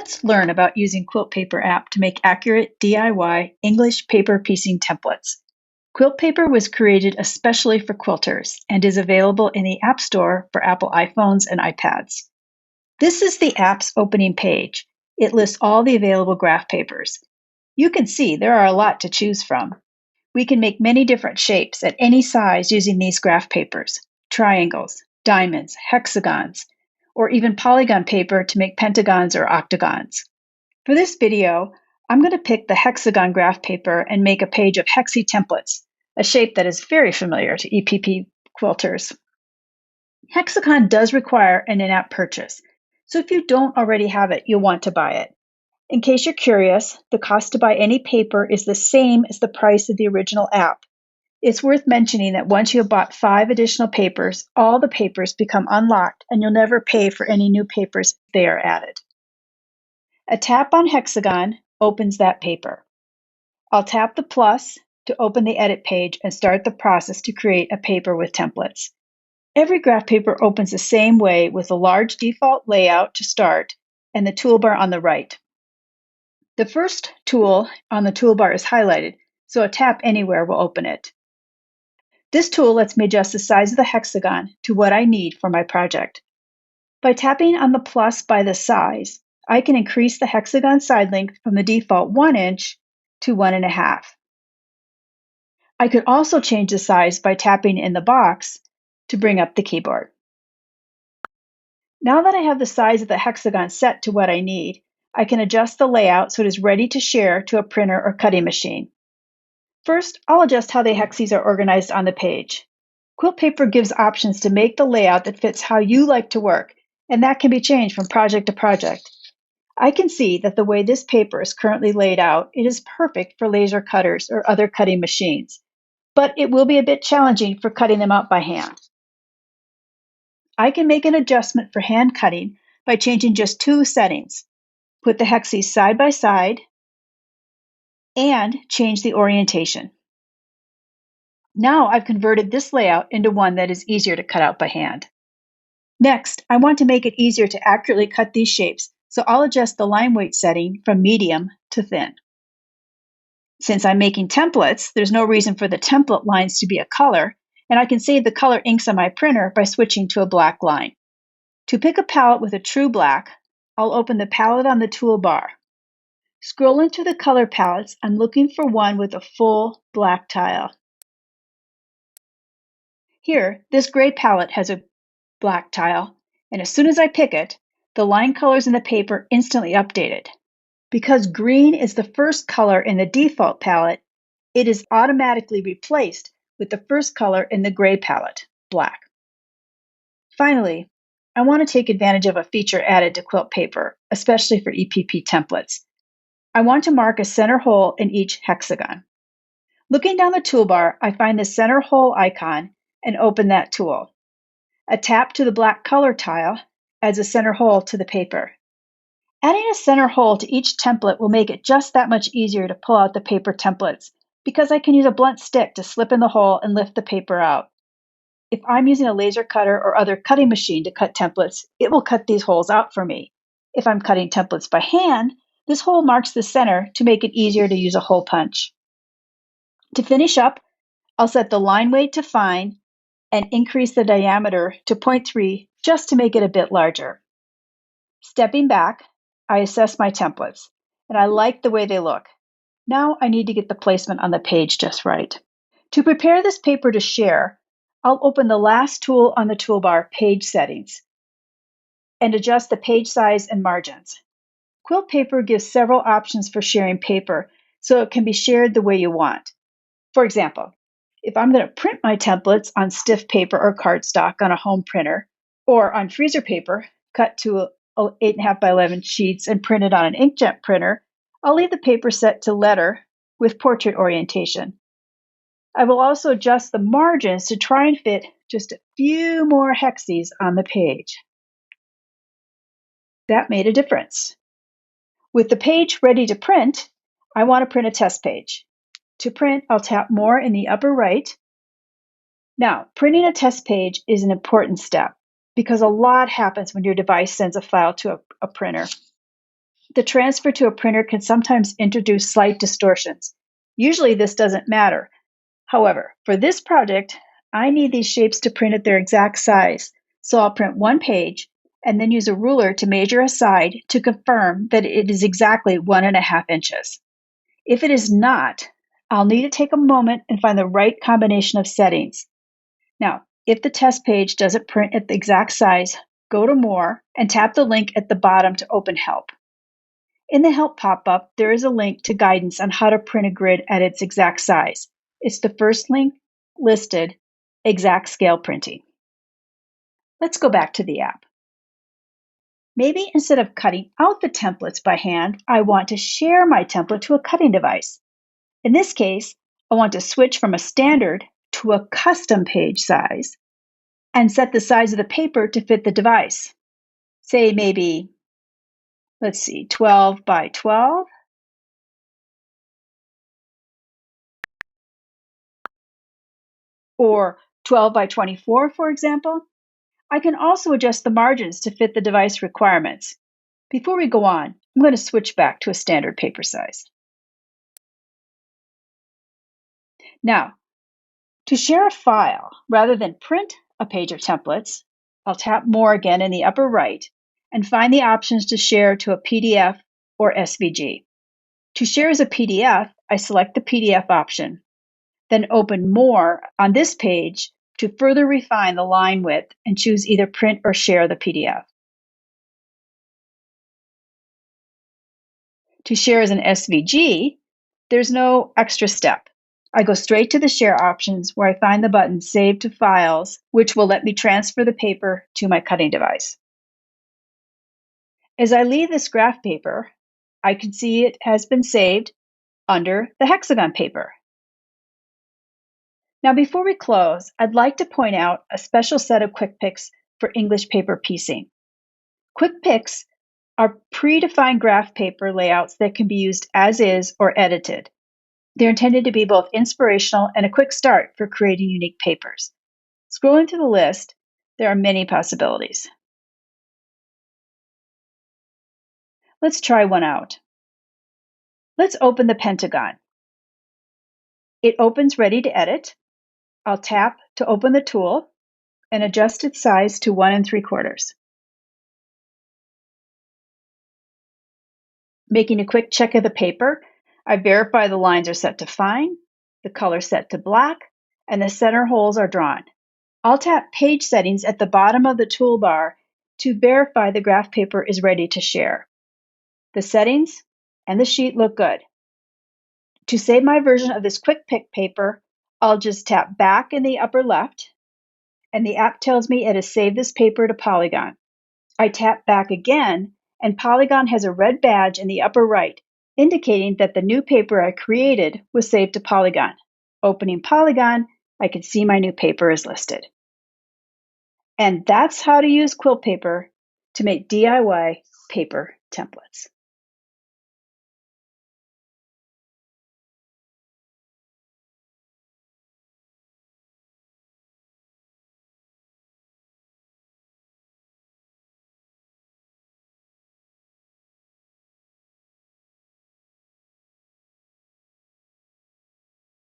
Let's learn about using QuiltPaper app to make accurate DIY English paper piecing templates. QuiltPaper was created especially for quilters and is available in the App Store for Apple iPhones and iPads. This is the app's opening page. It lists all the available graph papers. You can see there are a lot to choose from. We can make many different shapes at any size using these graph papers: triangles, diamonds, hexagons, or even polygon paper to make pentagons or octagons. For this video, I'm going to pick the hexagon graph paper and make a page of hexi templates, a shape that is very familiar to EPP quilters. Hexagon does require an in-app purchase, so if you don't already have it, you'll want to buy it. In case you're curious, the cost to buy any paper is the same as the price of the original app. It's worth mentioning that once you have bought 5 additional papers, all the papers become unlocked and you'll never pay for any new papers if they are added. A tap on hexagon opens that paper. I'll tap the plus to open the edit page and start the process to create a paper with templates. Every graph paper opens the same way with a large default layout to start and the toolbar on the right. The first tool on the toolbar is highlighted, so a tap anywhere will open it. This tool lets me adjust the size of the hexagon to what I need for my project. By tapping on the plus by the size, I can increase the hexagon side length from the default 1 inch to 1.5. I could also change the size by tapping in the box to bring up the keyboard. Now that I have the size of the hexagon set to what I need, I can adjust the layout so it is ready to share to a printer or cutting machine. First, I'll adjust how the hexes are organized on the page. QuiltPaper gives options to make the layout that fits how you like to work, and that can be changed from project to project. I can see that the way this paper is currently laid out, it is perfect for laser cutters or other cutting machines, but it will be a bit challenging for cutting them out by hand. I can make an adjustment for hand cutting by changing just 2 settings. Put the hexes side by side and change the orientation. Now I've converted this layout into one that is easier to cut out by hand. Next, I want to make it easier to accurately cut these shapes, so I'll adjust the line weight setting from medium to thin. Since I'm making templates, there's no reason for the template lines to be a color, and I can save the color inks on my printer by switching to a black line. To pick a palette with a true black, I'll open the palette on the toolbar. Scrolling through the color palettes, I'm looking for one with a full black tile. Here, this gray palette has a black tile, and as soon as I pick it, the line colors in the paper instantly updated. Because green is the first color in the default palette, it is automatically replaced with the first color in the gray palette, black. Finally, I want to take advantage of a feature added to QuiltPaper, especially for EPP templates. I want to mark a center hole in each hexagon. Looking down the toolbar, I find the center hole icon and open that tool. A tap to the black color tile adds a center hole to the paper. Adding a center hole to each template will make it just that much easier to pull out the paper templates because I can use a blunt stick to slip in the hole and lift the paper out. If I'm using a laser cutter or other cutting machine to cut templates, it will cut these holes out for me. If I'm cutting templates by hand, this hole marks the center to make it easier to use a hole punch. To finish up, I'll set the line weight to fine and increase the diameter to 0.3 just to make it a bit larger. Stepping back, I assess my templates, and I like the way they look. Now I need to get the placement on the page just right. To prepare this paper to share, I'll open the last tool on the toolbar, Page Settings, and adjust the page size and margins. QuiltPaper gives several options for sharing paper, so it can be shared the way you want. For example, if I'm going to print my templates on stiff paper or cardstock on a home printer, or on freezer paper, cut to 8.5 by 11 sheets and printed on an inkjet printer, I'll leave the paper set to letter with portrait orientation. I will also adjust the margins to try and fit just a few more hexes on the page. That made a difference. With the page ready to print, I want to print a test page. To print, I'll tap More in the upper right. Now, printing a test page is an important step because a lot happens when your device sends a file to a printer. The transfer to a printer can sometimes introduce slight distortions. Usually this doesn't matter. However, for this project, I need these shapes to print at their exact size. So I'll print one page and then use a ruler to measure a side to confirm that it is exactly 1.5 inches. If it is not, I'll need to take a moment and find the right combination of settings. Now, if the test page doesn't print at the exact size, go to More and tap the link at the bottom to open Help. In the Help pop-up, there is a link to guidance on how to print a grid at its exact size. It's the first link listed, Exact Scale Printing. Let's go back to the app. Maybe instead of cutting out the templates by hand, I want to share my template to a cutting device. In this case, I want to switch from a standard to a custom page size and set the size of the paper to fit the device. Say maybe, 12 by 12. Or 12 by 24, for example. I can also adjust the margins to fit the device requirements. Before we go on, I'm going to switch back to a standard paper size. Now, to share a file rather than print a page of templates, I'll tap More again in the upper right and find the options to share to a PDF or SVG. To share as a PDF, I select the PDF option, then open More on this page to further refine the line width and choose either print or share the PDF. To share as an SVG, there's no extra step. I go straight to the share options where I find the button Save to Files, which will let me transfer the paper to my cutting device. As I leave this graph paper, I can see it has been saved under the hexagon paper. Now, before we close, I'd like to point out a special set of quick picks for English paper piecing. Quick picks are predefined graph paper layouts that can be used as is or edited. They're intended to be both inspirational and a quick start for creating unique papers. Scrolling through the list, there are many possibilities. Let's try one out. Let's open the pentagon. It opens ready to edit. I'll tap to open the tool and adjust its size to 1 3/4. Making a quick check of the paper, I verify the lines are set to fine, the color set to black, and the center holes are drawn. I'll tap Page Settings at the bottom of the toolbar to verify the graph paper is ready to share. The settings and the sheet look good. To save my version of this quick pick paper, I'll just tap back in the upper left, and the app tells me it has saved this paper to Polygon. I tap back again, and Polygon has a red badge in the upper right, indicating that the new paper I created was saved to Polygon. Opening Polygon, I can see my new paper is listed. And that's how to use QuiltPaper to make DIY paper templates.